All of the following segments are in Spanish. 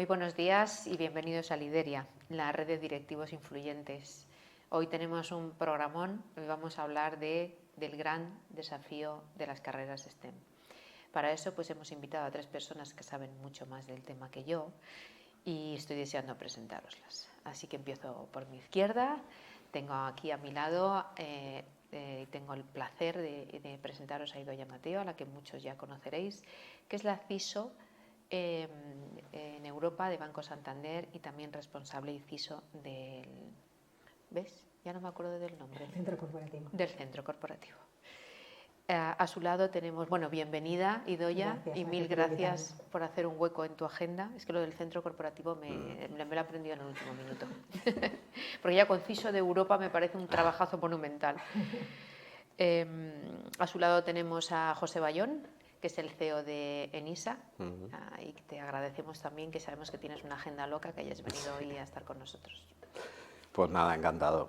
buenos días y bienvenidos a Lideria, la red de directivos influyentes. Hoy tenemos un programón, hoy vamos a hablar del gran desafío de las carreras STEM. Para eso pues hemos invitado a 3 personas que saben mucho más del tema que yo y estoy deseando presentároslas. Así que empiezo por mi izquierda, tengo aquí a mi lado, tengo el placer de presentaros a Idoia Mateo, a la que muchos ya conoceréis, que es la CISO en Europa de Banco Santander y también responsable y CISO del... ¿Ves? Ya no me acuerdo del nombre. Centro corporativo. Del centro corporativo. A su lado tenemos, bueno, bienvenida Idoia y mil gracias por hacer un hueco en tu agenda. Es que lo del centro corporativo me lo he aprendido en el último minuto. Porque ya con CISO de Europa me parece un trabajazo monumental. A su lado tenemos a José Bayón, que es el CEO de ENISA, y te agradecemos también, que sabemos que tienes una agenda loca, que hayas venido hoy a estar con nosotros. Pues nada, encantado.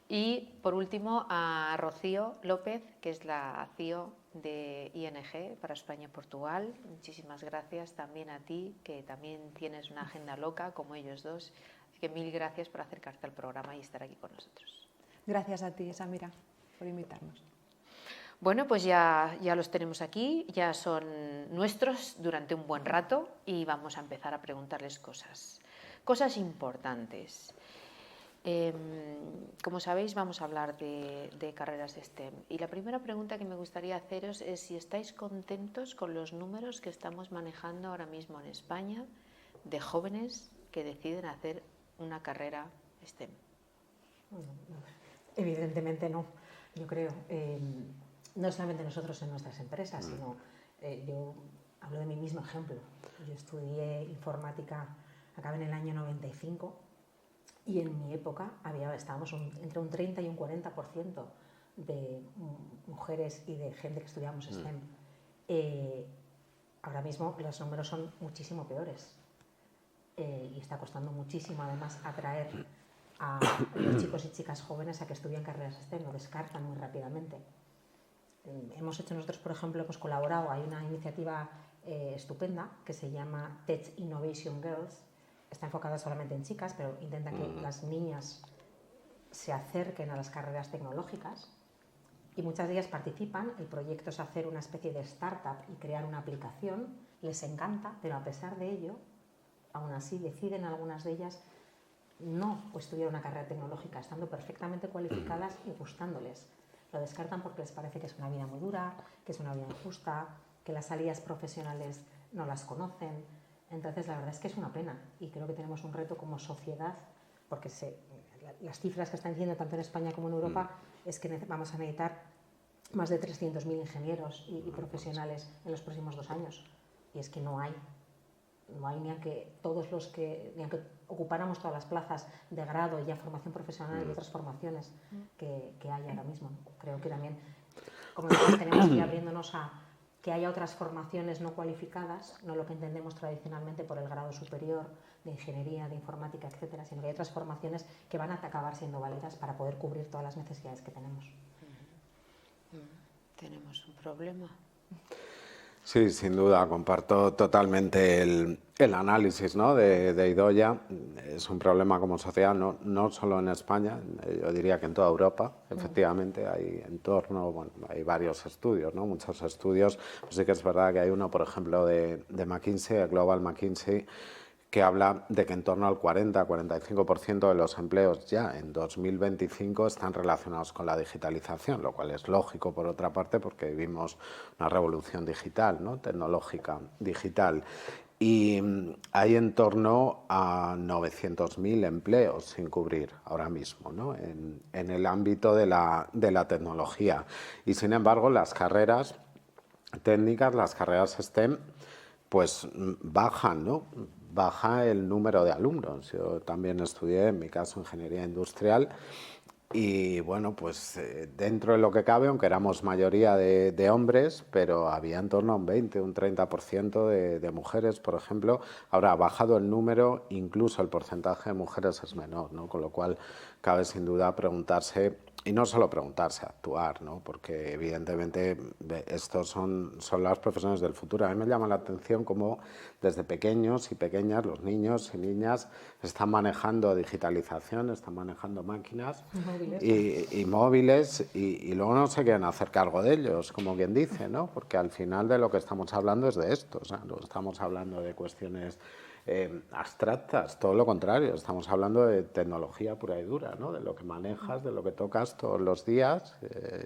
Y por último a Rocío López, que es la CEO de ING para España y Portugal. Muchísimas gracias también a ti, que también tienes una agenda loca como ellos dos. Así que mil gracias por acercarte al programa y estar aquí con nosotros. Gracias a ti, Samira, por invitarnos. Bueno, pues ya los tenemos aquí, ya son nuestros durante un buen rato y vamos a empezar a preguntarles cosas importantes. Como sabéis, vamos a hablar de carreras STEM y la primera pregunta que me gustaría haceros es si estáis contentos con los números que estamos manejando ahora mismo en España de jóvenes que deciden hacer una carrera STEM. Evidentemente no, yo creo. No solamente nosotros en nuestras empresas, sino yo hablo de mi mismo ejemplo. Yo estudié informática, acabé en el año 95 y en mi época estábamos entre un 30 y un 40% de mujeres y de gente que estudiábamos STEM. Ahora mismo los números son muchísimo peores y está costando muchísimo además atraer a los chicos y chicas jóvenes a que estudien carreras STEM, lo descartan muy rápidamente. Hemos hecho nosotros, por ejemplo, hemos colaborado, hay una iniciativa estupenda que se llama Tech Innovation Girls, está enfocada solamente en chicas, pero intenta que las niñas se acerquen a las carreras tecnológicas y muchas de ellas participan. El proyecto es hacer una especie de startup y crear una aplicación, les encanta, pero a pesar de ello, aún así deciden algunas de ellas no estudiar una carrera tecnológica, estando perfectamente cualificadas y gustándoles. Lo descartan porque les parece que es una vida muy dura, que es una vida injusta, que las salidas profesionales no las conocen. Entonces, la verdad es que es una pena y creo que tenemos un reto como sociedad, porque las cifras que están diciendo tanto en España como en Europa es que vamos a necesitar más de 300.000 ingenieros y profesionales en los próximos 2 años. Y es que no hay ni aunque ocupáramos todas las plazas de grado y ya formación profesional y otras formaciones que hay ahora mismo. Creo que también, como decía, tenemos que ir abriéndonos a que haya otras formaciones no cualificadas, no lo que entendemos tradicionalmente por el grado superior de ingeniería, de informática, etcétera, sino que hay otras formaciones que van a acabar siendo válidas para poder cubrir todas las necesidades que tenemos. Tenemos un problema. Sí, sin duda, comparto totalmente el análisis, ¿no?, de Idoia. Es un problema como sociedad, no solo en España, yo diría que en toda Europa. Efectivamente, hay hay varios estudios, ¿no?, muchos estudios. Pues sí que es verdad que hay uno, por ejemplo, de McKinsey, de Global McKinsey, que habla de que en torno al 40-45% de los empleos ya en 2025 están relacionados con la digitalización, lo cual es lógico por otra parte porque vivimos una revolución digital, ¿no?, tecnológica, digital. Y hay en torno a 900.000 empleos sin cubrir ahora mismo, ¿no?, en el ámbito de la tecnología. Y sin embargo, las carreras técnicas, las carreras STEM, pues bajan, ¿no? Baja el número de alumnos. Yo también estudié, en mi caso, ingeniería industrial y, bueno, pues dentro de lo que cabe, aunque éramos mayoría de hombres, pero había en torno a un 20, un 30% de mujeres, por ejemplo. Ahora ha bajado el número, incluso el porcentaje de mujeres es menor, ¿no? Con lo cual cabe sin duda preguntarse y no solo preguntarse, actuar, ¿no? Porque evidentemente estos son las profesiones del futuro. A mí me llama la atención cómo desde pequeños y pequeñas los niños y niñas están manejando digitalización, están manejando máquinas y móviles y luego no se quieren hacer cargo de ellos, como quien dice, ¿no? Porque al final de lo que estamos hablando es de esto, o sea, no estamos hablando de cuestiones abstractas, todo lo contrario, estamos hablando de tecnología pura y dura, ¿no? De lo que manejas, de lo que tocas todos los días.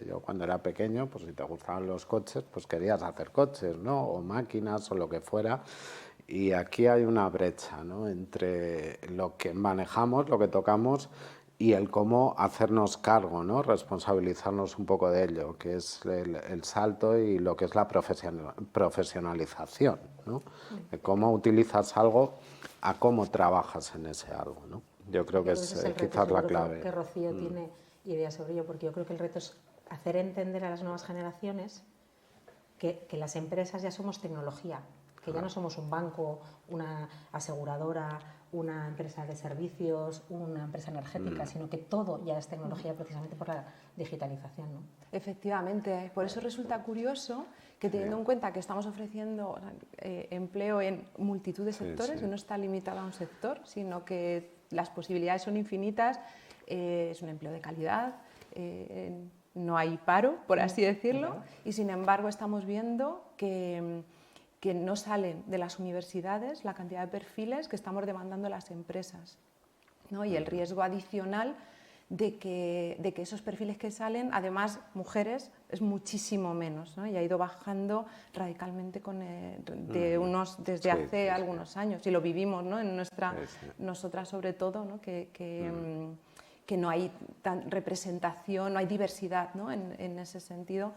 Yo cuando era pequeño, pues si te gustaban los coches, pues querías hacer coches, ¿no? O máquinas o lo que fuera. Y aquí hay una brecha, ¿no? Entre lo que manejamos, lo que tocamos y el cómo hacernos cargo, ¿no? Responsabilizarnos un poco de ello, que es el salto y lo que es la profesionalización, ¿no? De cómo utilizas algo a cómo trabajas en ese algo, ¿no? Yo creo que es quizás la clave. Que Rocío tiene ideas sobre ello, porque yo creo que el reto es hacer entender a las nuevas generaciones que las empresas ya somos tecnología, que ya no somos un banco, una aseguradora, una empresa de servicios, una empresa energética, sino que todo ya es tecnología precisamente por la digitalización, ¿no? Efectivamente, por eso resulta curioso que teniendo en cuenta que estamos ofreciendo empleo en multitud de sectores, y no está limitado a un sector, sino que las posibilidades son infinitas, es un empleo de calidad, no hay paro, por así decirlo, y sin embargo estamos viendo que no salen de las universidades la cantidad de perfiles que estamos demandando las empresas, ¿no? Y el riesgo adicional de que esos perfiles que salen, además mujeres, es muchísimo menos, ¿no? Y ha ido bajando radicalmente desde hace algunos años, y lo vivimos, ¿no? En nosotras sobre todo, ¿no? Que no hay representación, no hay diversidad, ¿no? En ese sentido,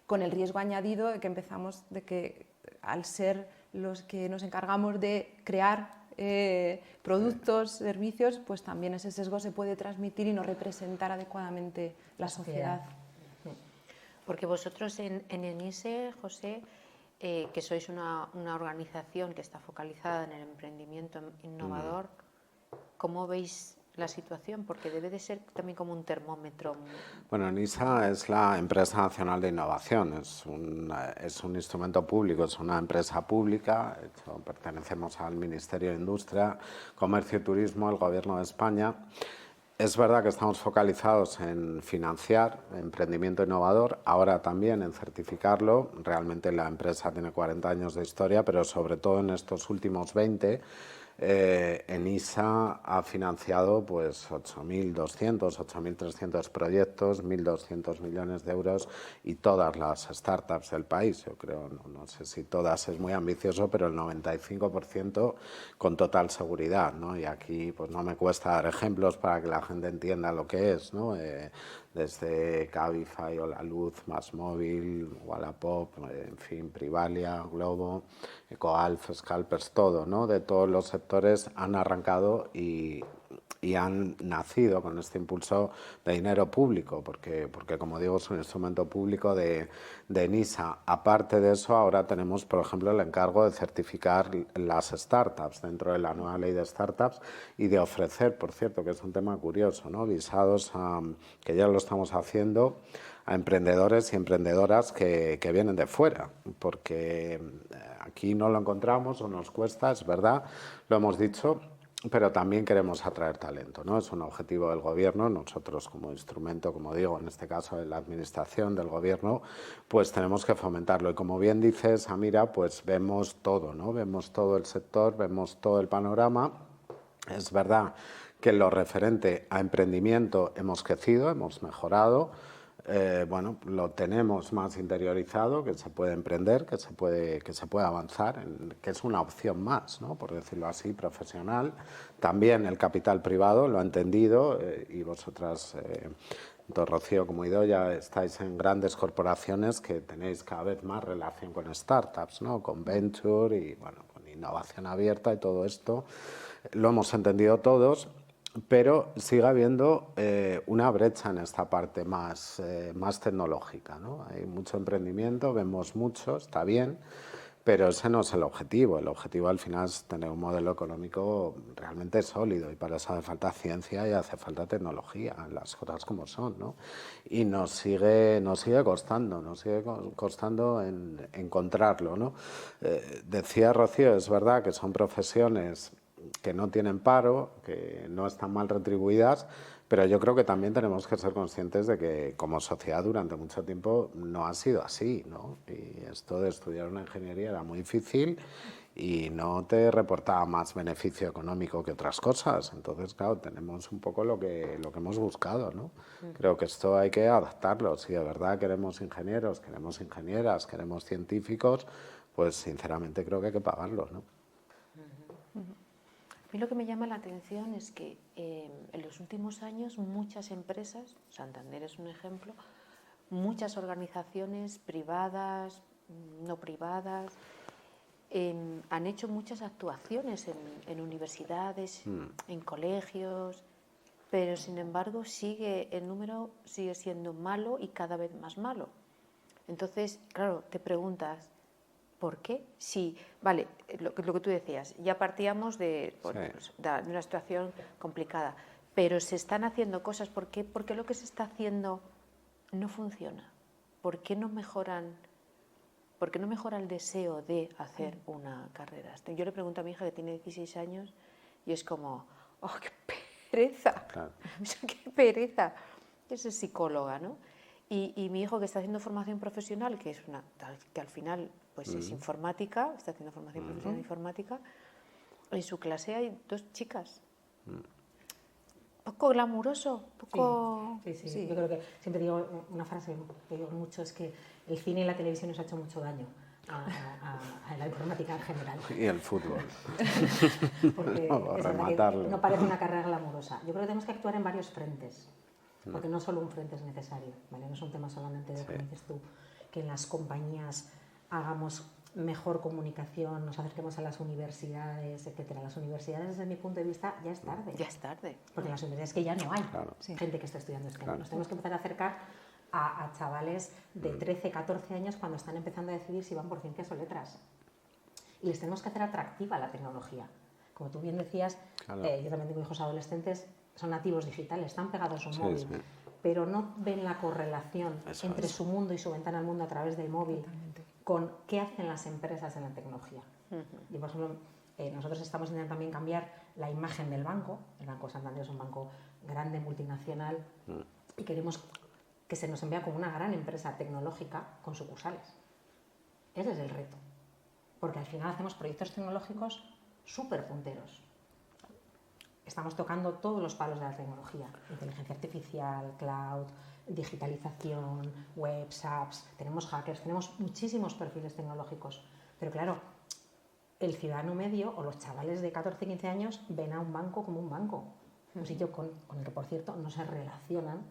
con el riesgo añadido de que empezamos, de que al ser los que nos encargamos de crear productos, servicios, pues también ese sesgo se puede transmitir y no representar adecuadamente la sociedad. Porque vosotros en ENISE, José, que sois una organización que está focalizada en el emprendimiento innovador, ¿cómo veis la situación? Porque debe de ser también como un termómetro. Bueno, ENISA es la Empresa Nacional de Innovación, es un instrumento público, es una empresa pública, de hecho, pertenecemos al Ministerio de Industria, Comercio y Turismo, el Gobierno de España. Es verdad que estamos focalizados en financiar emprendimiento innovador, ahora también en certificarlo. Realmente la empresa tiene 40 años de historia, pero sobre todo en estos últimos 20, ENISA ha financiado pues 8.200, 8.300 proyectos, 1.200 millones de euros y todas las startups del país. Yo creo, no sé si todas es muy ambicioso, pero el 95% con total seguridad, ¿no? Y aquí pues no me cuesta dar ejemplos para que la gente entienda lo que es, ¿no? Desde Cabify o La Luz, MásMóvil, Wallapop, en fin, Privalia, Globo, Ecoalf, Scalpers, todo, ¿no? De todos los sectores han arrancado y han nacido con este impulso de dinero público, porque como digo, es un instrumento público de ENISA. Aparte de eso, ahora tenemos, por ejemplo, el encargo de certificar las startups dentro de la nueva ley de startups y de ofrecer, por cierto, que es un tema curioso, ¿no? Visados que ya lo estamos haciendo a emprendedores y emprendedoras que vienen de fuera, porque aquí no lo encontramos o nos cuesta, es verdad, lo hemos dicho, pero también queremos atraer talento, ¿no? Es un objetivo del Gobierno. Nosotros como instrumento, como digo, en este caso de la Administración del Gobierno, pues tenemos que fomentarlo. Y como bien dices, Amira, pues vemos todo, ¿no? Vemos todo el sector, vemos todo el panorama. Es verdad que en lo referente a emprendimiento hemos crecido, hemos mejorado. Bueno, lo tenemos más interiorizado, que se puede emprender, que se puede avanzar, que es una opción más, ¿no? Por decirlo así, profesional. También el capital privado lo ha entendido y vosotras, tanto Rocío como Idoia, estáis en grandes corporaciones que tenéis cada vez más relación con startups, ¿no? Con venture y bueno, con innovación abierta y todo esto. Lo hemos entendido todos. Pero sigue habiendo una brecha en esta parte más tecnológica, ¿no? Hay mucho emprendimiento, vemos mucho, está bien, Pero ese no es el objetivo. El objetivo al final es tener un modelo económico realmente sólido y para eso hace falta ciencia y hace falta tecnología, las cosas como son, ¿no? Y nos sigue costando en encontrarlo, ¿no? Decía Rocío, es verdad que son profesiones que no tienen paro, que no están mal retribuidas, pero yo creo que también tenemos que ser conscientes de que como sociedad durante mucho tiempo no ha sido así, ¿no? Y esto de estudiar una ingeniería era muy difícil y no te reportaba más beneficio económico que otras cosas. Entonces, claro, tenemos un poco lo que hemos buscado, ¿no? Creo que esto hay que adaptarlo. Si de verdad queremos ingenieros, queremos ingenieras, queremos científicos, pues sinceramente creo que hay que pagarlos, ¿no? A mí lo que me llama la atención es que en los últimos años muchas empresas, Santander es un ejemplo, muchas organizaciones privadas, no privadas, han hecho muchas actuaciones en universidades, en colegios, pero sin embargo el número sigue siendo malo y cada vez más malo. Entonces, claro, te preguntas, ¿por qué? Sí, vale, lo que tú decías, ya partíamos de una situación complicada, pero se están haciendo cosas. ¿Por qué? Porque lo que se está haciendo no funciona. ¿Por qué no mejora el deseo de hacer una carrera? Yo le pregunto a mi hija que tiene 16 años y es como, ¡oh, qué pereza! Claro. ¡Qué pereza! Es psicóloga, ¿no? Y mi hijo que está haciendo formación profesional, que al final pues es informática, está haciendo formación profesional de informática, en su clase hay 2 chicas. Poco glamuroso, poco... Sí. Yo creo que siempre digo una frase que digo mucho, es que el cine y la televisión nos ha hecho mucho daño a la informática en general. Y el fútbol. Porque es verdad que no parece una carrera glamurosa. Yo creo que tenemos que actuar en varios frentes, porque no solo un frente es necesario, ¿vale? No es un tema solamente de, como dices tú, que en las compañías hagamos mejor comunicación, nos acerquemos a las universidades, etcétera. Las universidades, desde mi punto de vista, ya es tarde. Ya es tarde. Porque en las universidades que ya no hay gente que está estudiando STEM. Claro. Nos tenemos que empezar a acercar a chavales de 13, 14 años cuando están empezando a decidir si van por ciencias o letras. Y les tenemos que hacer atractiva la tecnología. Como tú bien decías, yo también tengo hijos adolescentes, son nativos digitales, están pegados a un móvil, pero no ven la correlación entre su mundo y su ventana al mundo a través del móvil con qué hacen las empresas en la tecnología. Y, por ejemplo, nosotros estamos intentando también cambiar la imagen del banco. El Banco Santander es un banco grande, multinacional, y queremos que se nos vea como una gran empresa tecnológica con sucursales. Ese es el reto, porque al final hacemos proyectos tecnológicos súper punteros. Estamos tocando todos los palos de la tecnología: inteligencia artificial, cloud, digitalización, webs, apps, tenemos hackers, tenemos muchísimos perfiles tecnológicos. Pero claro, el ciudadano medio o los chavales de 14, 15 años ven a un banco como un banco, un sitio con el que, por cierto, no se relacionan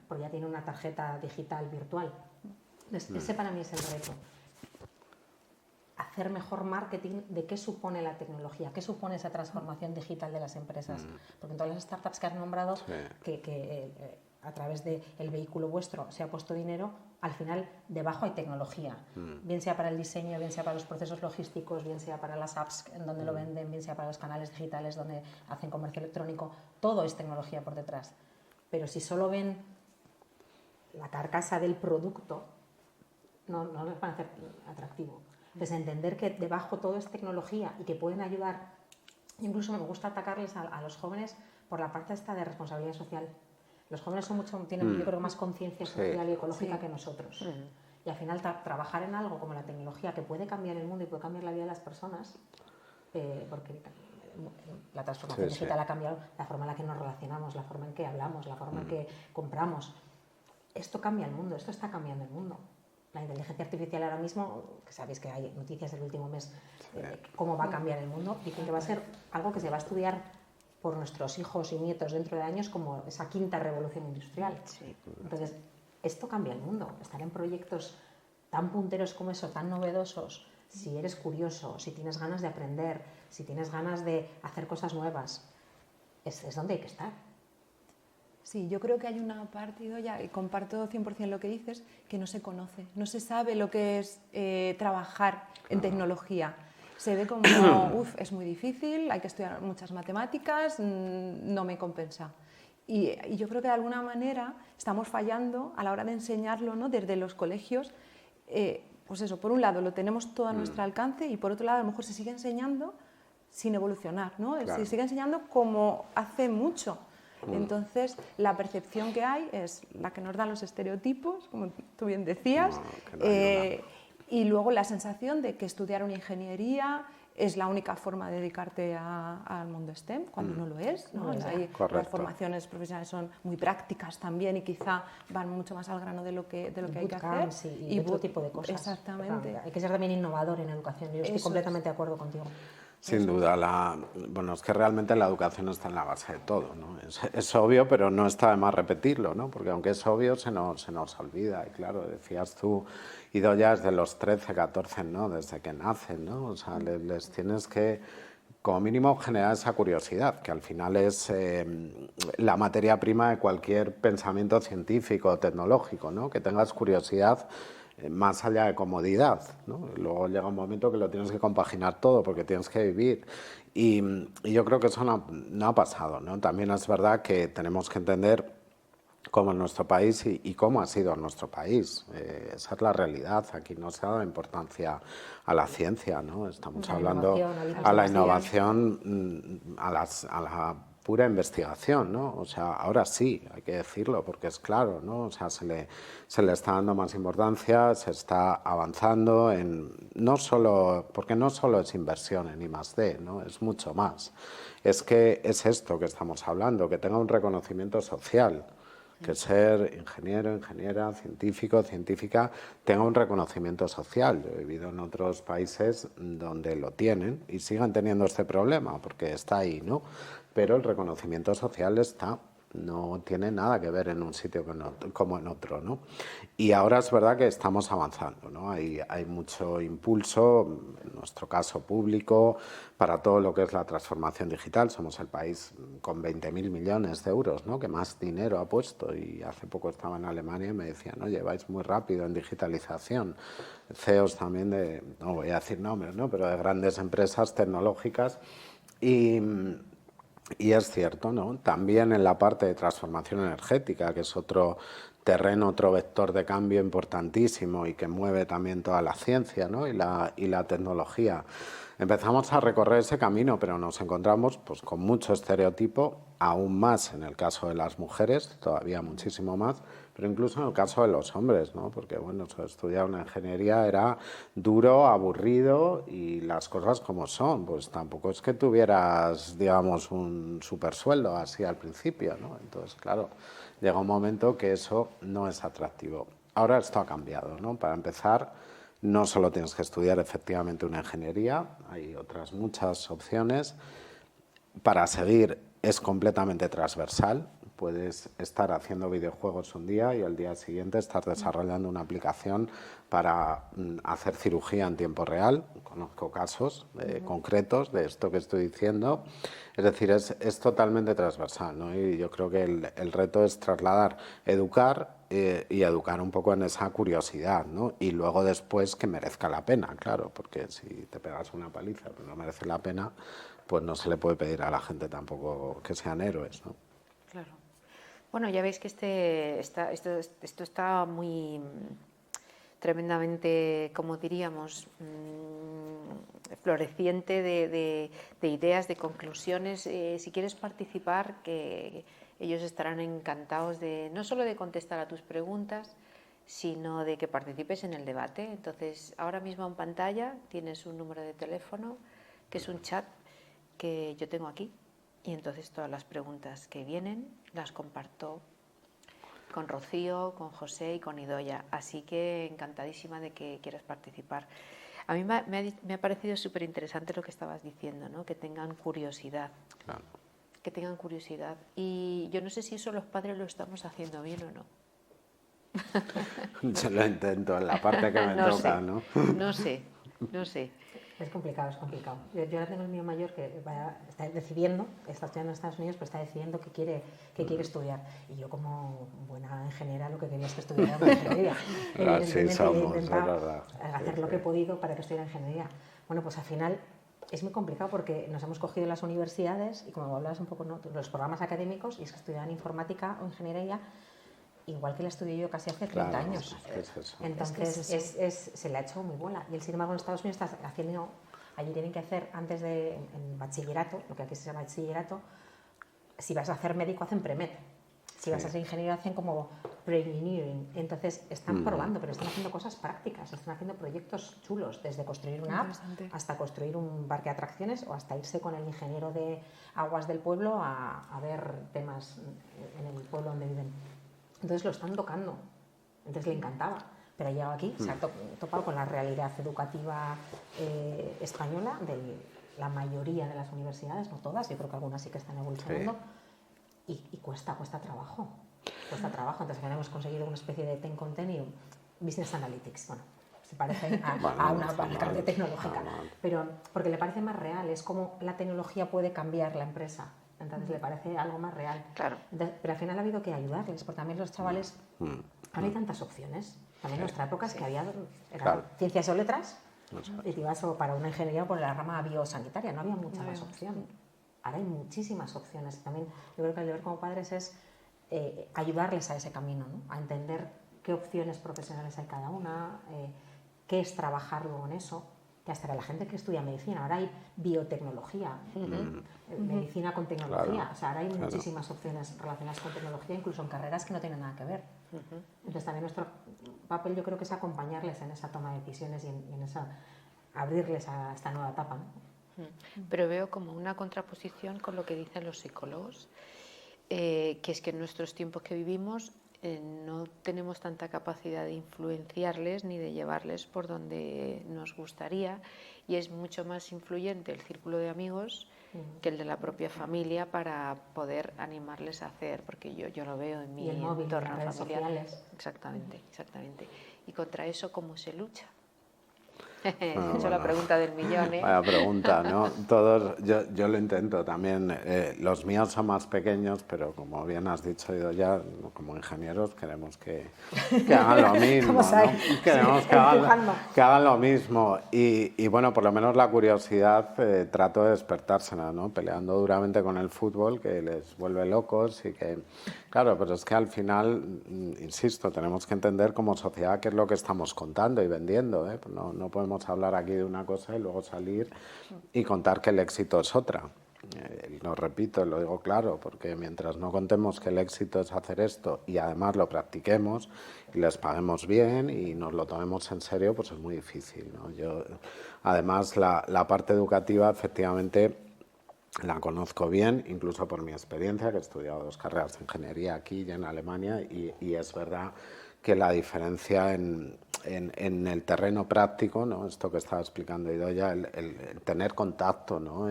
porque ya tiene una tarjeta digital virtual. Entonces, ese para mí es el reto. Hacer mejor marketing de qué supone la tecnología, qué supone esa transformación digital de las empresas. Porque en todas las startups que has nombrado, que a través del vehículo vuestro se ha puesto dinero, al final debajo hay tecnología. Bien sea para el diseño, bien sea para los procesos logísticos, bien sea para las apps en donde lo venden, bien sea para los canales digitales donde hacen comercio electrónico. Todo es tecnología por detrás. Pero si solo ven la carcasa del producto, no les van a hacer atractivo. Entonces, entender que debajo todo es tecnología y que pueden ayudar. Incluso me gusta atacarles a los jóvenes por la parte esta de responsabilidad social. Los jóvenes tienen, yo creo, más conciencia social y ecológica que nosotros. Y al final trabajar en algo como la tecnología, que puede cambiar el mundo y puede cambiar la vida de las personas, porque la transformación digital ha cambiado la forma en la que nos relacionamos, la forma en que hablamos, la forma en que compramos. Esto cambia el mundo, esto está cambiando el mundo. La inteligencia artificial ahora mismo, que sabéis que hay noticias del último mes, cómo va a cambiar el mundo, dicen que va a ser algo que se va a estudiar por nuestros hijos y nietos dentro de años como esa quinta revolución industrial. Entonces, esto cambia el mundo. Estar en proyectos tan punteros como eso, tan novedosos, si eres curioso, si tienes ganas de aprender, si tienes ganas de hacer cosas nuevas, es donde hay que estar. Sí, yo creo que hay una parte, Idoia, y comparto 100% lo que dices, que no se conoce, no se sabe lo que es trabajar en tecnología. Se ve como, uff, es muy difícil, hay que estudiar muchas matemáticas, no me compensa. Y yo creo que de alguna manera estamos fallando a la hora de enseñarlo, ¿no? Desde los colegios. Pues eso, por un lado lo tenemos todo a nuestro alcance y por otro lado a lo mejor se sigue enseñando sin evolucionar, ¿no? Claro. Se sigue enseñando como hace mucho. Entonces, la percepción que hay es la que nos dan los estereotipos, como tú bien decías, y luego la sensación de que estudiar una ingeniería es la única forma de dedicarte al mundo STEM, cuando no lo es, ¿no? Las formaciones profesionales son muy prácticas también y quizá van mucho más al grano de lo que hay que hacer. Sí, y otro tipo de cosas. Exactamente. Hay que ser también innovador en educación, yo estoy completamente de acuerdo contigo. Sin duda, bueno, es que realmente la educación está en la base de todo, ¿no? Es obvio, pero no está de más repetirlo, ¿no? Porque aunque es obvio, se nos olvida. Y claro, decías tú, Idoia, desde los 13, 14, ¿no? Desde que nacen, ¿no? O sea, les tienes que, como mínimo, generar esa curiosidad, que al final es la materia prima de cualquier pensamiento científico o tecnológico, ¿no? Que tengas curiosidad más allá de comodidad, ¿no? Luego llega un momento que lo tienes que compaginar todo porque tienes que vivir y yo creo que eso no ha pasado, ¿no? También es verdad que tenemos que entender cómo es nuestro país y cómo ha sido nuestro país. Esa es la realidad. Aquí no se ha dado importancia a la ciencia, ¿no? Estamos hablando a la innovación, a la pura investigación, ¿no? O sea, ahora sí, hay que decirlo, porque es claro, ¿no? O sea, se le está dando más importancia, se está avanzando no solo, porque no solo es inversión en I+D, ¿no? Es mucho más. Es que es esto que estamos hablando, que tenga un reconocimiento social, que ser ingeniero, ingeniera, científico, científica, tenga un reconocimiento social. Yo he vivido en otros países donde lo tienen y siguen teniendo este problema, porque está ahí, ¿no? Pero el reconocimiento social está, no tiene nada que ver en un sitio como en otro, ¿no? Y ahora es verdad que estamos avanzando, ¿no? Hay mucho impulso, en nuestro caso público, para todo lo que es la transformación digital. Somos el país con 20.000 millones de euros, ¿no? Que más dinero ha puesto. Y hace poco estaba en Alemania y me decían, oye, vais muy rápido en digitalización. CEOs también no voy a decir nombres, ¿no? Pero de grandes empresas tecnológicas. Y es cierto, ¿no? También en la parte de transformación energética, que es otro terreno, otro vector de cambio importantísimo y que mueve también toda la ciencia, ¿no? y la tecnología. Empezamos a recorrer ese camino, pero nos encontramos pues, con mucho estereotipo, aún más en el caso de las mujeres, todavía muchísimo más, pero incluso en el caso de los hombres, ¿no? Porque bueno, estudiar una ingeniería era duro, aburrido y las cosas como son, pues tampoco es que tuvieras, digamos, un supersueldo así al principio, ¿no? Entonces, claro, llega un momento que eso no es atractivo. Ahora esto ha cambiado, ¿no? Para empezar, no solo tienes que estudiar efectivamente una ingeniería, hay otras muchas opciones. Para seguir es completamente transversal. Puedes estar haciendo videojuegos un día y al día siguiente estar desarrollando una aplicación para hacer cirugía en tiempo real. Conozco casos concretos de esto que estoy diciendo. Es decir, es totalmente transversal, ¿no? Y yo creo que el reto es trasladar, educar y educar un poco en esa curiosidad, ¿no? Y luego después que merezca la pena, claro, porque si te pegas una paliza pero no merece la pena, pues no se le puede pedir a la gente tampoco que sean héroes, ¿no? Claro. Bueno, ya veis que esto está muy tremendamente, como diríamos, floreciente de ideas, de conclusiones. Si quieres participar, que ellos estarán encantados no solo de contestar a tus preguntas, sino de que participes en el debate. Entonces, ahora mismo en pantalla tienes un número de teléfono, que es un chat que yo tengo aquí. Y entonces todas las preguntas que vienen las comparto con Rocío, con José y con Idoia. Así que encantadísima de que quieras participar. A mí me ha parecido súper interesante lo que estabas diciendo, ¿no? Que tengan curiosidad. Claro. Que tengan curiosidad. Y yo no sé si eso los padres lo estamos haciendo bien o no. Yo lo intento en la parte que me toca, ¿no? No sé. Es complicado, es complicado. Yo ahora tengo el mío mayor que está decidiendo, está estudiando en Estados Unidos, pero está decidiendo qué quiere estudiar. Y yo, como buena ingeniera, lo que quería es que estudiara una ingeniería. Evidentemente, he intentado hacer lo que he podido para que estudiara ingeniería. Bueno, pues al final es muy complicado porque nos hemos cogido las universidades y, como hablabas un poco, ¿no?, los programas académicos, y es que estudian informática o ingeniería igual que la estudié yo casi hace 30 años. Entonces se le ha hecho muy bola. Y él, sin embargo, en Estados Unidos está haciendo, allí tienen que hacer, antes de en bachillerato, lo que aquí se llama bachillerato, si vas a hacer médico hacen premed, si vas a ser ingeniero hacen como pre-engineering. Entonces están probando, pero están haciendo cosas prácticas, están haciendo proyectos chulos, desde construir una app hasta construir un parque de atracciones, o hasta irse con el ingeniero de aguas del pueblo a ver temas en el pueblo donde viven. Entonces lo están tocando, entonces le encantaba, pero ha llegado aquí, se ha topado con la realidad educativa española de la mayoría de las universidades, no todas, yo creo que algunas sí que están evolucionando, y cuesta trabajo, entonces hemos conseguido una especie de ten con ten y Business Analytics, bueno, se parece a una carrera tecnológica, pero porque le parece más real, es como la tecnología puede cambiar la empresa. Entonces le parece algo más real. Claro. Entonces, pero al final ha habido que ayudarles, porque también los chavales, ahora hay tantas opciones. También en nuestra época es que había ciencias o letras, y te ibas para una ingeniería por la rama biosanitaria, no había mucha más opción. Ahora hay muchísimas opciones. También yo creo que el deber como padres es ayudarles a ese camino, ¿no?, a entender qué opciones profesionales hay cada una, qué es trabajar luego en eso. Que hasta que la gente que estudia medicina, ahora hay biotecnología, medicina con tecnología, o sea, ahora hay muchísimas opciones relacionadas con tecnología, incluso en carreras que no tienen nada que ver. Entonces también nuestro papel, yo creo que es acompañarles en esa toma de decisiones y en esa, abrirles a esta nueva etapa, ¿no? Pero veo como una contraposición con lo que dicen los psicólogos, que es que en nuestros tiempos que vivimos no tenemos tanta capacidad de influenciarles ni de llevarles por donde nos gustaría, y es mucho más influyente el círculo de amigos que el de la propia familia para poder animarles a hacer, porque yo lo veo en mi entorno familiar. Sociales. Exactamente. Y contra eso, ¿cómo se lucha? Bueno, la pregunta del millón, ¿eh? Vaya pregunta, ¿no? Todos, yo lo intento también. Los míos son más pequeños, pero como bien has dicho, Idoia, como ingenieros queremos que hagan lo mismo, ¿no? Queremos que hagan lo mismo. Y bueno, por lo menos la curiosidad trato de despertársela, ¿no? Peleando duramente con el fútbol, que les vuelve locos y que... Claro, pero es que al final, insisto, tenemos que entender como sociedad qué es lo que estamos contando y vendiendo, ¿eh? No podemos hablar aquí de una cosa y luego salir y contar que el éxito es otra. Lo repito, lo digo claro, porque mientras no contemos que el éxito es hacer esto y además lo practiquemos y les paguemos bien y nos lo tomemos en serio, pues es muy difícil, ¿no? Además, la parte educativa, efectivamente, la conozco bien, incluso por mi experiencia, que he estudiado 2 carreras de ingeniería aquí y en Alemania, y es verdad que la diferencia en el terreno práctico, ¿no?, esto que estaba explicando Idoia, el tener contacto, ¿no?,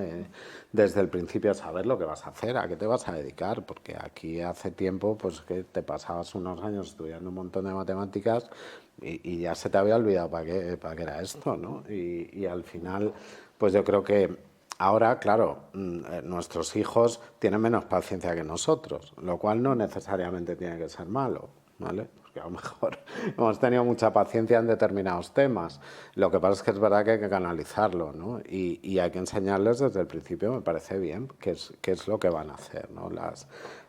desde el principio, saber lo que vas a hacer, a qué te vas a dedicar, porque aquí hace tiempo pues que te pasabas unos años estudiando un montón de matemáticas y ya se te había olvidado para qué era esto, ¿no? Y al final, pues yo creo que ahora, claro, nuestros hijos tienen menos paciencia que nosotros, lo cual no necesariamente tiene que ser malo, ¿vale? Porque a lo mejor hemos tenido mucha paciencia en determinados temas. Lo que pasa es que es verdad que hay que canalizarlo, ¿no? Y hay que enseñarles desde el principio, me parece bien, qué es lo que van a hacer, ¿no?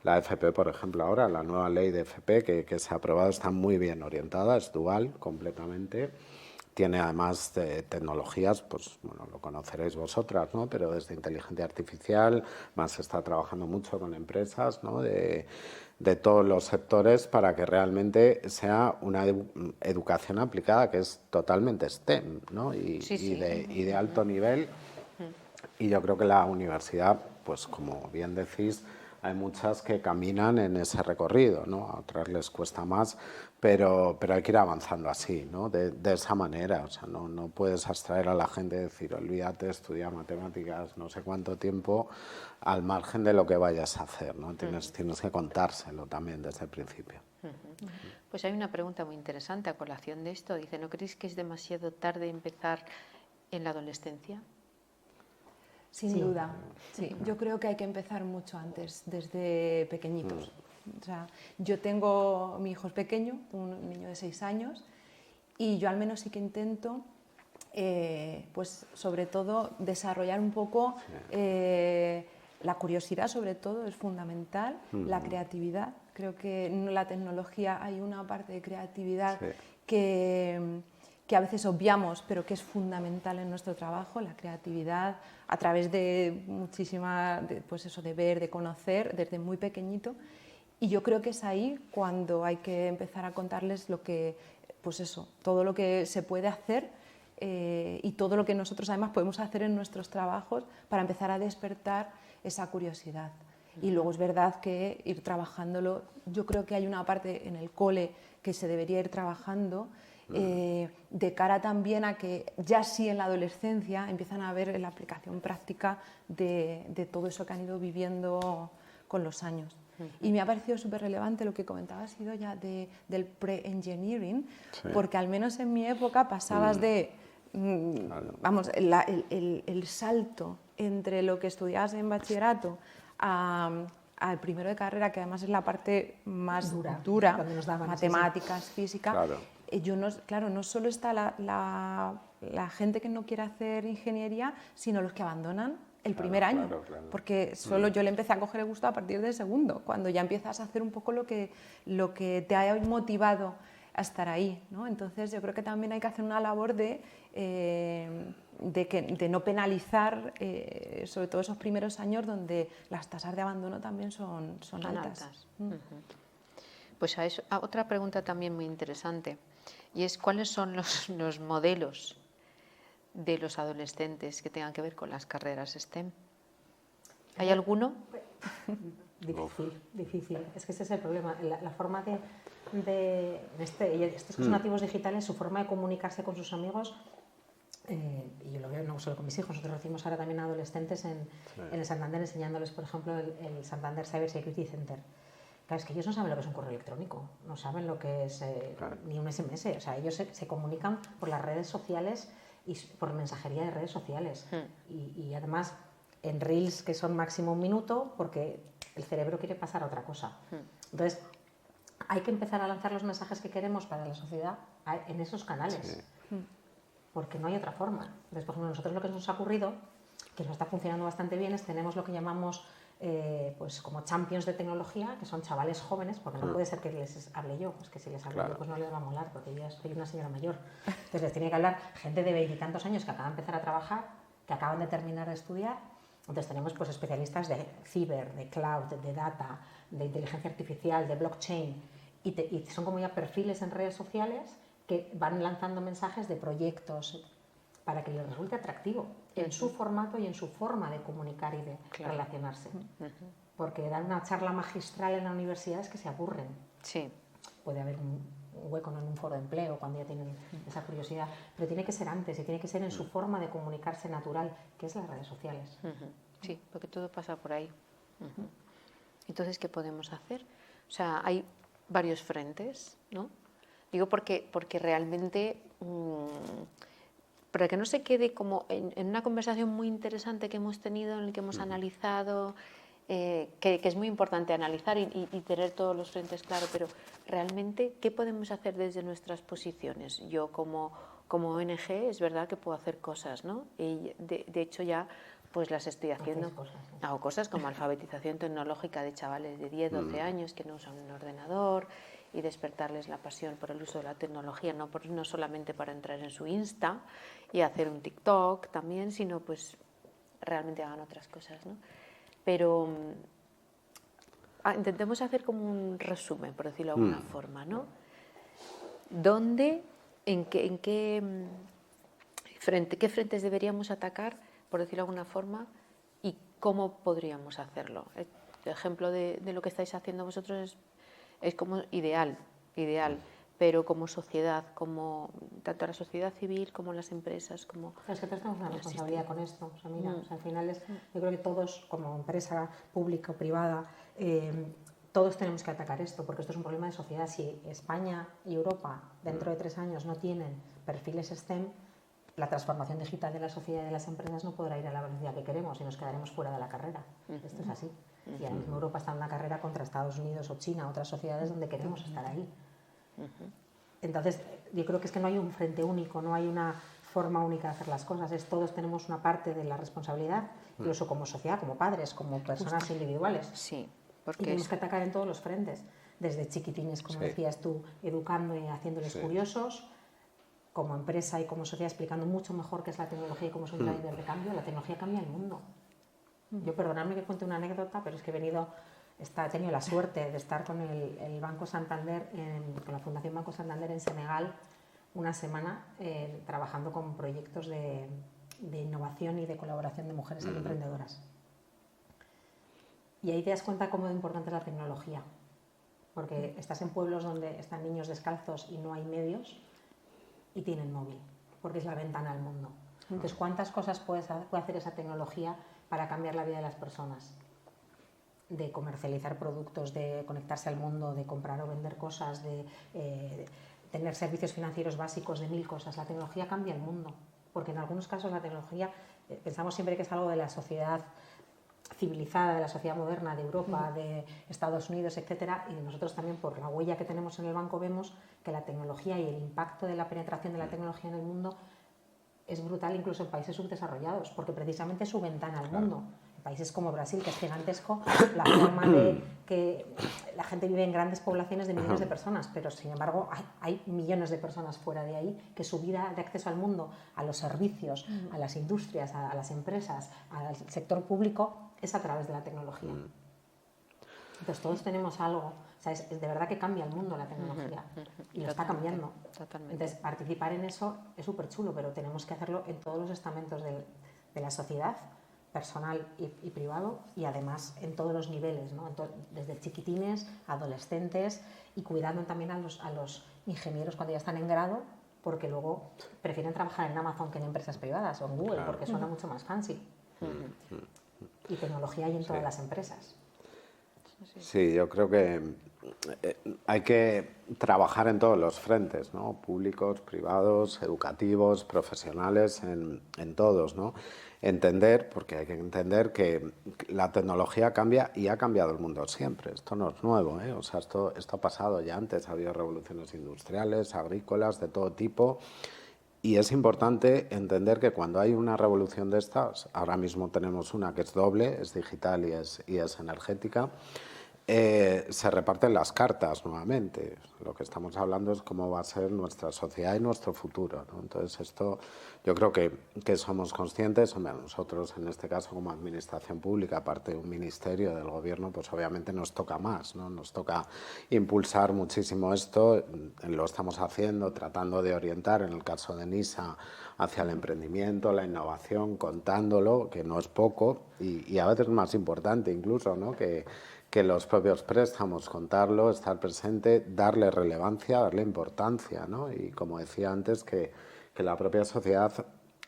La FP, por ejemplo, ahora, la nueva ley de FP que se ha aprobado está muy bien orientada, es dual completamente. Tiene además tecnologías, pues bueno, lo conoceréis vosotras, ¿no? Pero desde inteligencia artificial, más se está trabajando mucho con empresas, ¿no?, de todos los sectores para que realmente sea una educación aplicada que es totalmente STEM, ¿no? Y de alto nivel. Y yo creo que la universidad, pues como bien decís, hay muchas que caminan en ese recorrido, ¿no? A otras les cuesta más, pero hay que ir avanzando así, ¿no? De esa manera. O sea, no puedes abstraer a la gente y decir, olvídate, estudia matemáticas no sé cuánto tiempo, al margen de lo que vayas a hacer, ¿no? Tienes que contárselo también desde el principio. Pues hay una pregunta muy interesante a colación de esto. Dice, ¿no creéis que es demasiado tarde empezar en la adolescencia? Sin duda, sí. Yo creo que hay que empezar mucho antes, desde pequeñitos. O sea, yo tengo, mi hijo es pequeño, un niño de 6 años, y yo al menos sí que intento, pues sobre todo, desarrollar un poco la curiosidad, sobre todo, es fundamental, la creatividad. Creo que en la tecnología hay una parte de creatividad que a veces obviamos, pero que es fundamental en nuestro trabajo, la creatividad a través de pues eso, de ver, de conocer desde muy pequeñito. Y yo creo que es ahí cuando hay que empezar a contarles lo que, pues eso, todo lo que se puede hacer y todo lo que nosotros además podemos hacer en nuestros trabajos para empezar a despertar esa curiosidad. Y luego es verdad que ir trabajándolo, yo creo que hay una parte en el cole que se debería ir trabajando de cara también a que ya sí en la adolescencia empiezan a ver la aplicación práctica de todo eso que han ido viviendo con los años. Y me ha parecido súper relevante lo que comentabas, Idoia, del pre-engineering, porque al menos en mi época pasabas de, vamos, el salto entre lo que estudiabas en bachillerato al primero de carrera, que además es la parte más dura donde nos daban, matemáticas, física. Claro. No solo está la gente que no quiere hacer ingeniería, sino los que abandonan el primer año, porque solo yo le empecé a coger el gusto a partir del segundo, cuando ya empiezas a hacer un poco lo que te ha motivado a estar ahí, ¿no? Entonces yo creo que también hay que hacer una labor de no penalizar, sobre todo esos primeros años donde las tasas de abandono también son altas. Pues a otra pregunta también muy interesante, y es ¿cuáles son los modelos de los adolescentes que tengan que ver con las carreras STEM? ¿Hay alguno? Difícil. Es que ese es el problema. La forma estos que son nativos digitales, su forma de comunicarse con sus amigos, y yo lo veo no solo con mis hijos, nosotros recibimos ahora también adolescentes en el Santander enseñándoles, por ejemplo, el Santander Cyber Security Center. Claro, es que ellos no saben lo que es un correo electrónico, no saben lo que es ni un SMS. O sea, ellos se comunican por las redes sociales y por mensajería de redes sociales. Y además en reels que son máximo 1 minuto porque el cerebro quiere pasar a otra cosa. Entonces, hay que empezar a lanzar los mensajes que queremos para la sociedad en esos canales. Porque no hay otra forma. Entonces, por ejemplo, nosotros lo que nos ha ocurrido, que nos está funcionando bastante bien, es tenemos lo que llamamos pues como champions de tecnología, que son chavales jóvenes, porque no puede ser que les hable yo, pues que si les hablo yo pues no les va a molar, porque yo soy una señora mayor. Entonces les tiene que hablar gente de 20 y tantos años que acaba de empezar a trabajar, que acaban de terminar de estudiar. Entonces tenemos pues especialistas de ciber, de cloud, de data, de inteligencia artificial, de blockchain, y son como ya perfiles en redes sociales que van lanzando mensajes de proyectos para que les resulte atractivo en su formato y en su forma de comunicar y de relacionarse. Porque dar una charla magistral en la universidad es que se aburren. Sí. Puede haber un hueco en un foro de empleo cuando ya tienen esa curiosidad, pero tiene que ser antes y tiene que ser en su forma de comunicarse natural, que es las redes sociales. Sí, porque todo pasa por ahí. Entonces, ¿qué podemos hacer? O sea, hay varios frentes, ¿no? Digo porque realmente... para que no se quede como en una conversación muy interesante que hemos tenido, en la que hemos analizado, que es muy importante analizar y tener todos los frentes claros, pero realmente, ¿qué podemos hacer desde nuestras posiciones? Yo como ONG es verdad que puedo hacer cosas, ¿no? Y de hecho ya pues las estoy haciendo. Hago cosas como alfabetización tecnológica de chavales de 10, 12 años que no usan un ordenador, y despertarles la pasión por el uso de la tecnología, no solamente para entrar en su Insta y hacer un TikTok también, sino pues realmente hagan otras cosas, ¿no? Pero intentemos hacer como un resumen, por decirlo de alguna forma, ¿no? ¿Dónde, qué frentes deberíamos atacar, por decirlo de alguna forma, y cómo podríamos hacerlo? El ejemplo de lo que estáis haciendo vosotros es como ideal, pero como sociedad, como tanto la sociedad civil como las empresas, como... Es que todos tenemos una responsabilidad con esto. O sea, mira, o sea, al final yo creo que todos, como empresa pública o privada, todos tenemos que atacar esto, porque esto es un problema de sociedad. Si España y Europa dentro de 3 años no tienen perfiles STEM, la transformación digital de la sociedad y de las empresas no podrá ir a la velocidad que queremos y nos quedaremos fuera de la carrera. Esto es así. Y ahora mismo Europa está en una carrera contra Estados Unidos o China, otras sociedades donde queremos estar ahí. Entonces, yo creo que es que no hay un frente único, no hay una forma única de hacer las cosas. Todos tenemos una parte de la responsabilidad, incluso como sociedad, como padres, como personas individuales. Sí, porque y tenemos que atacar en todos los frentes, desde chiquitines, como decías tú, educando y haciéndoles curiosos, como empresa y como sociedad explicando mucho mejor qué es la tecnología y cómo es un driver de cambio. La tecnología cambia el mundo. Yo, perdonadme que cuente una anécdota, pero es que he tenido la suerte de estar con el Banco Santander, con la Fundación Banco Santander en Senegal, una semana trabajando con proyectos de innovación y de colaboración de mujeres emprendedoras. Y ahí te das cuenta cómo de importante es la tecnología, porque estás en pueblos donde están niños descalzos y no hay medios y tienen móvil, porque es la ventana al mundo. Entonces, ¿cuántas cosas puede hacer esa tecnología para cambiar la vida de las personas? De comercializar productos, de conectarse al mundo, de comprar o vender cosas, de tener servicios financieros básicos, de 1000 cosas. La tecnología cambia el mundo, porque en algunos casos la tecnología, pensamos siempre que es algo de la sociedad civilizada, de la sociedad moderna, de Europa, de Estados Unidos, etcétera, y nosotros también, por la huella que tenemos en el banco, vemos que la tecnología y el impacto de la penetración de la tecnología en el mundo es brutal, incluso en países subdesarrollados, porque precisamente es su ventana al mundo. En países como Brasil, que es gigantesco, la forma de que la gente vive en grandes poblaciones de millones de personas, pero sin embargo hay millones de personas fuera de ahí que su vida de acceso al mundo, a los servicios, a las industrias, a las empresas, al sector público, es a través de la tecnología. Entonces todos tenemos algo, o sea, es de verdad que cambia el mundo la tecnología y lo está cambiando. Totalmente. Entonces participar en eso es súper chulo, pero tenemos que hacerlo en todos los estamentos de la sociedad, personal y privado, y además en todos los niveles, ¿no? Desde chiquitines, adolescentes, y cuidando también a los ingenieros cuando ya están en grado, porque luego prefieren trabajar en Amazon que en empresas privadas o en Google, porque suena mucho más fancy. Y tecnología hay en todas las empresas. Sí, yo creo que hay que trabajar en todos los frentes, ¿no? Públicos, privados, educativos, profesionales, en todos, ¿no? Entender, porque hay que entender que la tecnología cambia y ha cambiado el mundo siempre. Esto no es nuevo, ¿eh? O sea, esto ha pasado ya antes, ha habido revoluciones industriales, agrícolas, de todo tipo. Y es importante entender que cuando hay una revolución de estas, ahora mismo tenemos una que es doble, es digital y es energética, se reparten las cartas nuevamente. Lo que estamos hablando es cómo va a ser nuestra sociedad y nuestro futuro, ¿no? Entonces esto yo creo que somos conscientes, nosotros en este caso como administración pública, aparte de un ministerio del gobierno, pues obviamente nos toca más, ¿no? Nos toca impulsar muchísimo esto, lo estamos haciendo, tratando de orientar, en el caso de NISA, hacia el emprendimiento, la innovación, contándolo, que no es poco, y a veces más importante incluso, ¿no? que los propios préstamos, contarlo, estar presente, darle relevancia, darle importancia, ¿no? Y como decía antes, que la propia sociedad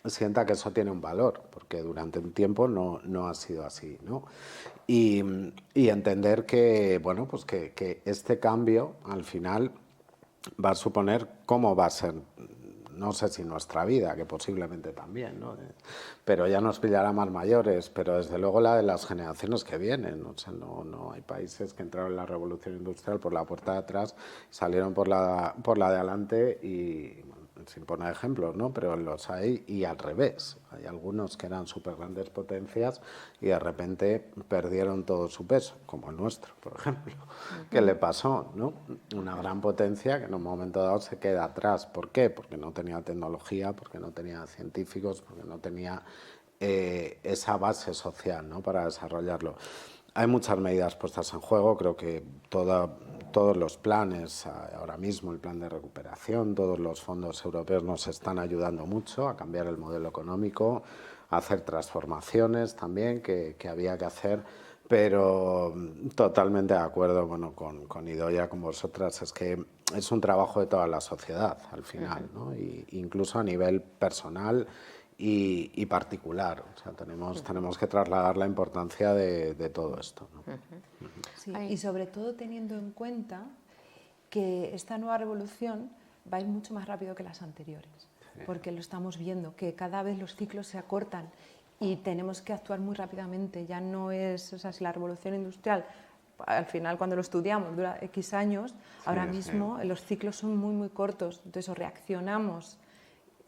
sienta que eso tiene un valor, porque durante un tiempo no ha sido así, ¿no? Y entender que, bueno, pues que este cambio al final va a suponer cómo va a ser, no sé si nuestra vida, que posiblemente también, ¿no? Pero ya nos pillará más mayores, pero desde luego la de las generaciones que vienen. O sea, no hay países que entraron en la revolución industrial por la puerta de atrás, salieron por la de adelante y, sin poner ejemplos, ¿no? Pero los hay y al revés. Hay algunos que eran súper grandes potencias y de repente perdieron todo su peso, como el nuestro, por ejemplo. ¿Qué le pasó, no? Una gran potencia que en un momento dado se queda atrás. ¿Por qué? Porque no tenía tecnología, porque no tenía científicos, porque no tenía esa base social, ¿no? Para desarrollarlo. Hay muchas medidas puestas en juego, creo que todos los planes, ahora mismo el plan de recuperación, todos los fondos europeos nos están ayudando mucho a cambiar el modelo económico, a hacer transformaciones también que había que hacer, pero totalmente de acuerdo, bueno, con Idoia, con vosotras, es que es un trabajo de toda la sociedad al final, ¿no? Y incluso a nivel personal y particular. O sea, tenemos que trasladar la importancia de todo esto, ¿no? Sí, y sobre todo teniendo en cuenta que esta nueva revolución va a ir mucho más rápido que las anteriores. porque lo estamos viendo, que cada vez los ciclos se acortan y tenemos que actuar muy rápidamente. Ya no es, o sea, si la revolución industrial, al final cuando lo estudiamos dura X años, ahora mismo los ciclos son muy, muy cortos. Entonces o reaccionamos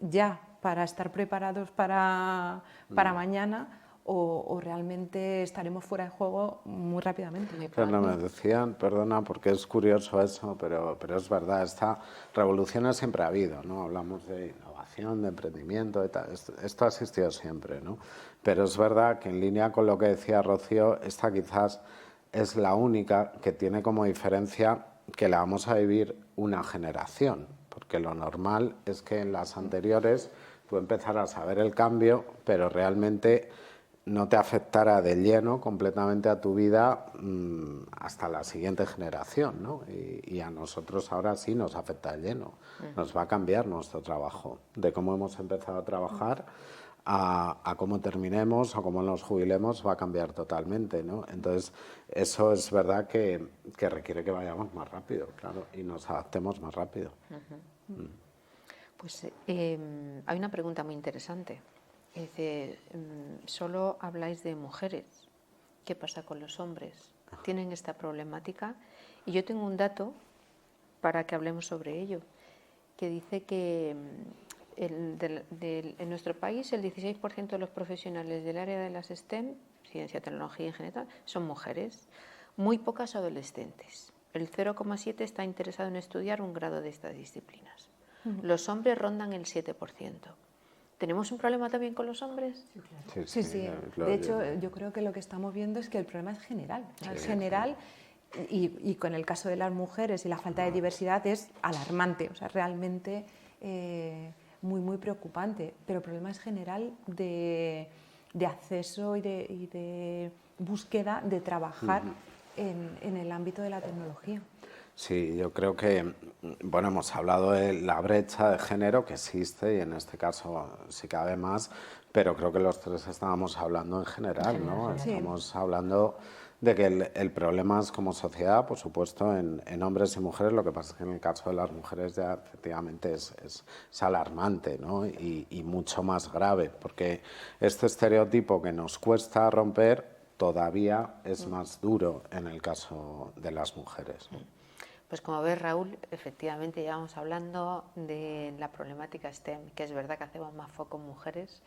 ya para estar preparados para mañana, o realmente estaremos fuera de juego muy rápidamente. Pero me decían, perdona, porque es curioso eso, pero es verdad, esta revoluciones siempre ha habido, ¿no? Hablamos de innovación, de emprendimiento, y tal. Esto ha existido siempre, ¿no? Pero es verdad que en línea con lo que decía Rocío, esta quizás es la única que tiene como diferencia que la vamos a vivir una generación, porque lo normal es que en las anteriores tú empezaras a ver el cambio, pero realmente no te afectara de lleno completamente a tu vida hasta la siguiente generación, ¿no? Y a nosotros ahora sí nos afecta de lleno. Nos va a cambiar nuestro trabajo, de cómo hemos empezado a trabajar a cómo terminemos o cómo nos jubilemos, va a cambiar totalmente, ¿no? Entonces, eso es verdad que requiere que vayamos más rápido, claro, y nos adaptemos más rápido. Pues hay una pregunta muy interesante. Dice, solo habláis de mujeres. ¿Qué pasa con los hombres? ¿Tienen esta problemática? Y yo tengo un dato para que hablemos sobre ello, que dice que en nuestro país el 16% de los profesionales del área de las STEM, ciencia, tecnología y ingeniería, son mujeres, muy pocas adolescentes. El 0,7% está interesado en estudiar un grado de estas disciplinas. Los hombres rondan el 7%. ¿Tenemos un problema también con los hombres? Sí. De hecho, yo creo que lo que estamos viendo es que el problema es general. Es general y con el caso de las mujeres y la falta de diversidad es alarmante, o sea, realmente muy, muy preocupante. Pero el problema es general de acceso y de búsqueda de trabajar en el ámbito de la tecnología. Sí, yo creo que, bueno, hemos hablado de la brecha de género que existe y en este caso sí cabe más, pero creo que los tres estábamos hablando en general, ¿no? Sí. Estamos hablando de que el problema es como sociedad, por supuesto, en hombres y mujeres. Lo que pasa es que en el caso de las mujeres ya efectivamente es alarmante, ¿no? Y mucho más grave, porque este estereotipo que nos cuesta romper todavía es más duro en el caso de las mujeres, ¿no? Pues como ves, Raúl, efectivamente ya vamos hablando de la problemática STEM, que es verdad que hacemos más foco en mujeres,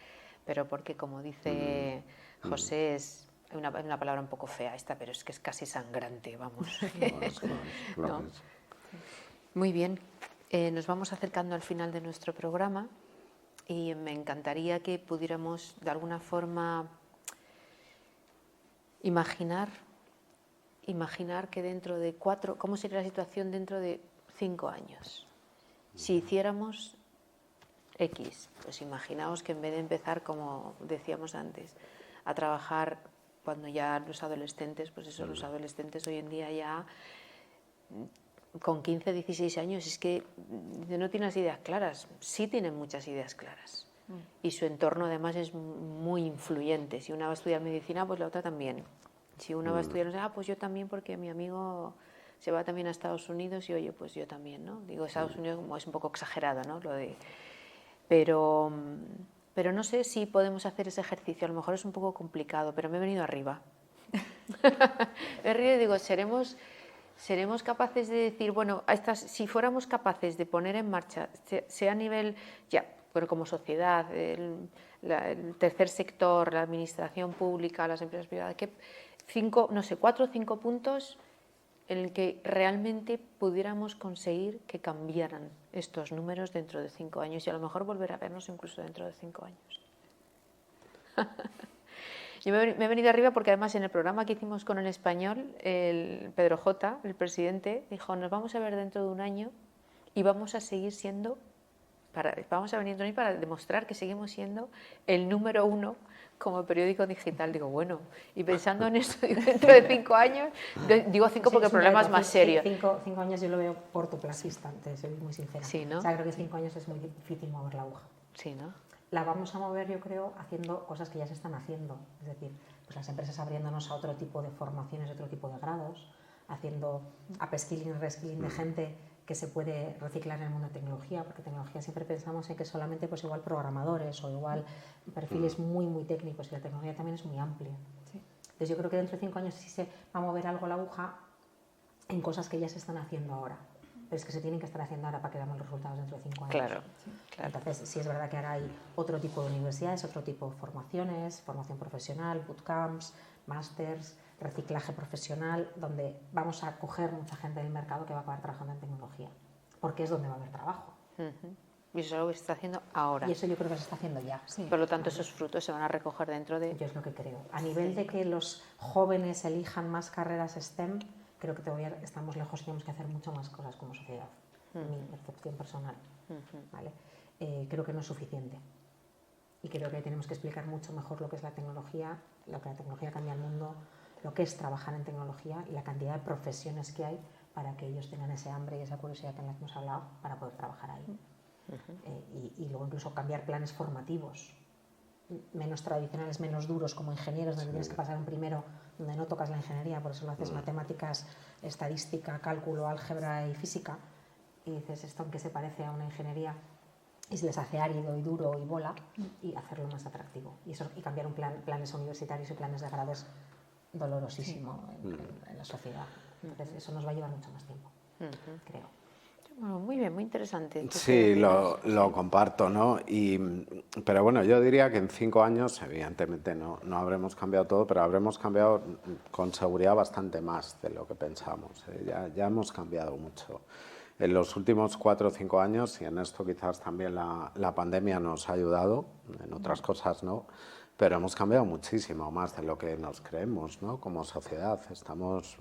pero porque, como dice José, es una palabra un poco fea esta, pero es que es casi sangrante, vamos. ¿No? Muy bien, nos vamos acercando al final de nuestro programa y me encantaría que pudiéramos de alguna forma imaginar que dentro de 4, ¿cómo sería la situación dentro de 5 años? Si hiciéramos X, pues imaginaos que en vez de empezar, como decíamos antes, a trabajar cuando ya los adolescentes, pues eso, los adolescentes hoy en día ya con 15, 16 años es que no tienen las ideas claras, sí tienen muchas ideas claras. Y su entorno además es muy influyente. Si una va a estudiar medicina, pues la otra también. Si uno va a estudiar, pues yo también porque mi amigo se va también a Estados Unidos y oye, pues yo también, ¿no? Digo, Estados Unidos como es un poco exagerado, ¿no? Pero no sé si podemos hacer ese ejercicio, a lo mejor es un poco complicado, pero me he venido arriba. Me río y digo, ¿seremos capaces de decir, bueno, si fuéramos capaces de poner en marcha, sea a nivel, ya, pero como sociedad, el tercer sector, la administración pública, las empresas privadas, 4 o 5 puntos en el que realmente pudiéramos conseguir que cambiaran estos números dentro de 5 años y a lo mejor volver a vernos incluso dentro de 5 años. Yo me he venido arriba porque además en el programa que hicimos con el español, el Pedro J., el presidente, dijo, nos vamos a ver dentro de un año y vamos a seguir siendo, vamos a venir para demostrar que seguimos siendo el número 1 como periódico digital. Digo, bueno, y pensando en eso dentro de 5 años, digo 5 porque el problema es más serio. 5 años yo lo veo cortoplacista, te soy muy sincera. Sí, ¿no? O sea, creo que 5 años es muy difícil mover la aguja. Sí, ¿no? La vamos a mover, yo creo, haciendo cosas que ya se están haciendo. Es decir, pues las empresas abriéndonos a otro tipo de formaciones, otro tipo de grados, haciendo upskilling y reskilling de gente que se puede reciclar en el mundo de tecnología, porque tecnología siempre pensamos en que solamente pues igual programadores o igual perfiles muy, muy técnicos, y la tecnología también es muy amplia. Sí. Entonces yo creo que dentro de 5 años sí se va a mover algo la aguja en cosas que ya se están haciendo ahora, pero es que se tienen que estar haciendo ahora para que veamos los resultados dentro de 5 años. Claro, Sí. claro. Entonces sí es verdad que ahora hay otro tipo de universidades, otro tipo de formaciones, formación profesional, bootcamps, másters, reciclaje profesional, donde vamos a coger mucha gente del mercado que va a acabar trabajando en tecnología, porque es donde va a haber trabajo. Y eso es algo que se está haciendo ahora. Y eso yo creo que se está haciendo ya. Sí. Por lo tanto, esos frutos se van a recoger dentro de... Yo es lo que creo. A nivel de que los jóvenes elijan más carreras STEM, creo que todavía estamos lejos y tenemos que hacer mucho más cosas como sociedad. Mi percepción personal. ¿Vale? Creo que no es suficiente. Y creo que tenemos que explicar mucho mejor lo que es la tecnología, lo que la tecnología cambia el mundo, lo que es trabajar en tecnología y la cantidad de profesiones que hay para que ellos tengan ese hambre y esa curiosidad que hemos hablado para poder trabajar ahí. Y luego incluso cambiar planes formativos menos tradicionales, menos duros como ingenieros, donde tienes que pasar un primero donde no tocas la ingeniería, por eso lo haces matemáticas, estadística, cálculo, álgebra y física, y dices esto en qué se parece a una ingeniería, y se les hace árido y duro y bola, y hacerlo más atractivo. Y cambiar planes universitarios y planes de grado es dolorosísimo en la sociedad. Entonces eso nos va a llevar mucho más tiempo, creo. Bueno, muy bien, muy interesante. Sí, lo comparto, ¿no? Pero bueno, yo diría que en 5 años, evidentemente no habremos cambiado todo, pero habremos cambiado con seguridad bastante más de lo que pensamos. Ya hemos cambiado mucho. En los últimos 4 o 5 años, y en esto quizás también la pandemia nos ha ayudado, en otras cosas no, pero hemos cambiado muchísimo más de lo que nos creemos, ¿no? Como sociedad. Estamos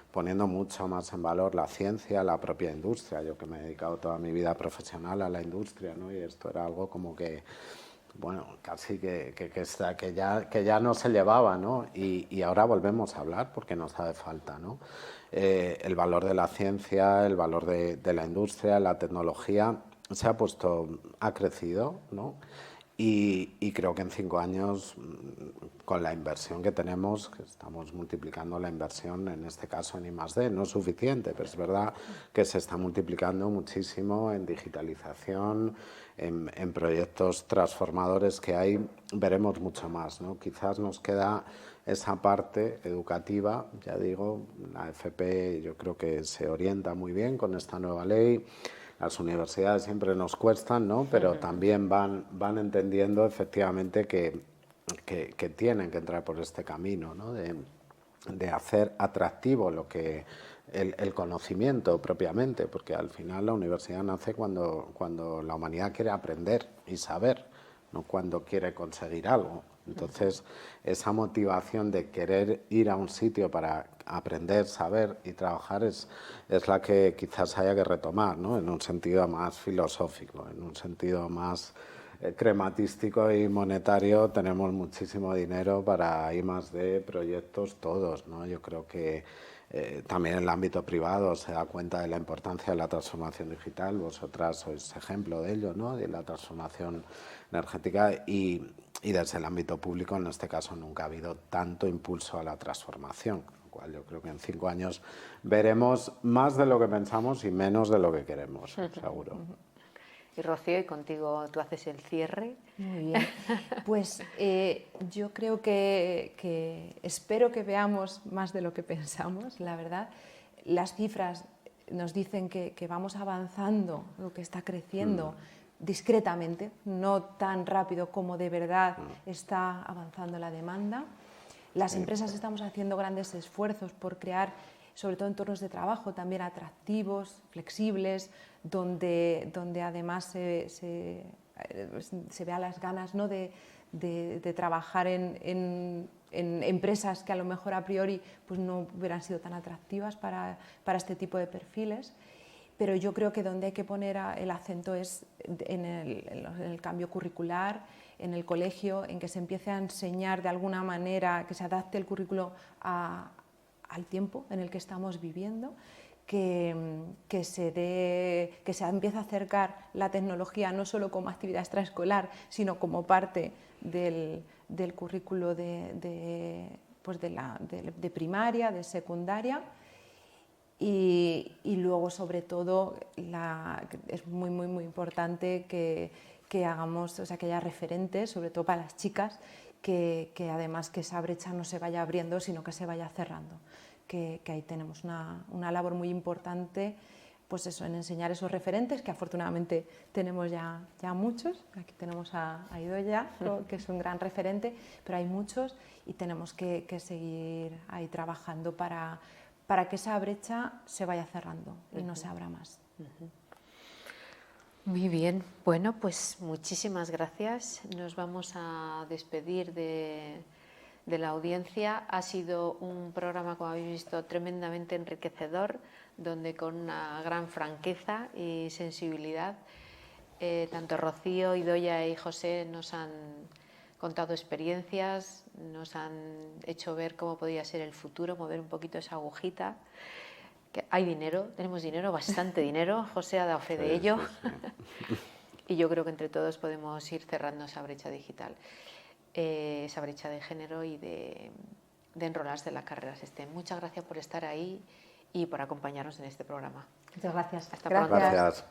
poniendo mucho más en valor la ciencia, la propia industria. Yo que me he dedicado toda mi vida profesional a la industria, ¿no? Y esto era algo como que, bueno, casi que ya no se llevaba, ¿no? Y ahora volvemos a hablar porque nos hace falta, ¿no? El valor de la ciencia, el valor de la industria, la tecnología, ha crecido, ¿no? Y creo que en 5 años, con la inversión que tenemos, que estamos multiplicando la inversión, en este caso en I+D, no es suficiente, pero es verdad que se está multiplicando muchísimo en digitalización, en proyectos transformadores que hay, veremos mucho más, ¿no? Quizás nos queda esa parte educativa, ya digo, la FP yo creo que se orienta muy bien con esta nueva ley. Las universidades siempre nos cuestan, ¿no? Pero también van entendiendo efectivamente que tienen que entrar por este camino, ¿no? De hacer atractivo el conocimiento propiamente, porque al final la universidad nace cuando la humanidad quiere aprender y saber, no cuando quiere conseguir algo. Entonces, esa motivación de querer ir a un sitio para aprender, saber y trabajar es la que quizás haya que retomar, ¿no? En un sentido más filosófico, en un sentido más crematístico y monetario. Tenemos muchísimo dinero para I+D, proyectos todos, ¿no? Yo creo que también en el ámbito privado se da cuenta de la importancia de la transformación digital. Vosotras sois ejemplo de ello, ¿no? De la transformación energética y desde el ámbito público, en este caso, nunca ha habido tanto impulso a la transformación, con lo cual yo creo que en 5 años veremos más de lo que pensamos y menos de lo que queremos, seguro. Y Rocío, y contigo tú haces el cierre. Muy bien. Pues yo creo que espero que veamos más de lo que pensamos, la verdad. Las cifras nos dicen que vamos avanzando, lo que está creciendo discretamente, no tan rápido como de verdad está avanzando la demanda. Las empresas estamos haciendo grandes esfuerzos por crear, sobre todo entornos de trabajo también atractivos, flexibles, donde además se vea las ganas, ¿no? de trabajar en empresas que a lo mejor a priori pues no hubieran sido tan atractivas para este tipo de perfiles. Pero yo creo que donde hay que poner el acento es en el cambio curricular, en el colegio, en que se empiece a enseñar de alguna manera, que se adapte el currículo al tiempo en el que estamos viviendo, que se empiece a acercar la tecnología no solo como actividad extraescolar, sino como parte del currículo de primaria, de secundaria. Y luego, sobre todo, es muy, muy, muy importante que hagamos, o sea, que haya referentes, sobre todo para las chicas, que además que esa brecha no se vaya abriendo, sino que se vaya cerrando. Que ahí tenemos una labor muy importante, pues eso, en enseñar esos referentes, que afortunadamente tenemos ya muchos. Aquí tenemos a Idoia, que es un gran referente, pero hay muchos y tenemos que seguir ahí trabajando para que esa brecha se vaya cerrando y no se abra más. Muy bien, bueno, pues muchísimas gracias. Nos vamos a despedir de la audiencia. Ha sido un programa, como habéis visto, tremendamente enriquecedor, donde con una gran franqueza y sensibilidad, tanto Rocío, Idoia y José nos han contado experiencias, nos han hecho ver cómo podía ser el futuro, mover un poquito esa agujita. Que hay dinero, tenemos dinero, bastante dinero, José ha dado fe de ello, y yo creo que entre todos podemos ir cerrando esa brecha digital, esa brecha de género y de enrolarse en las carreras STEM. Muchas gracias por estar ahí y por acompañarnos en este programa. Muchas gracias. Hasta pronto. Gracias.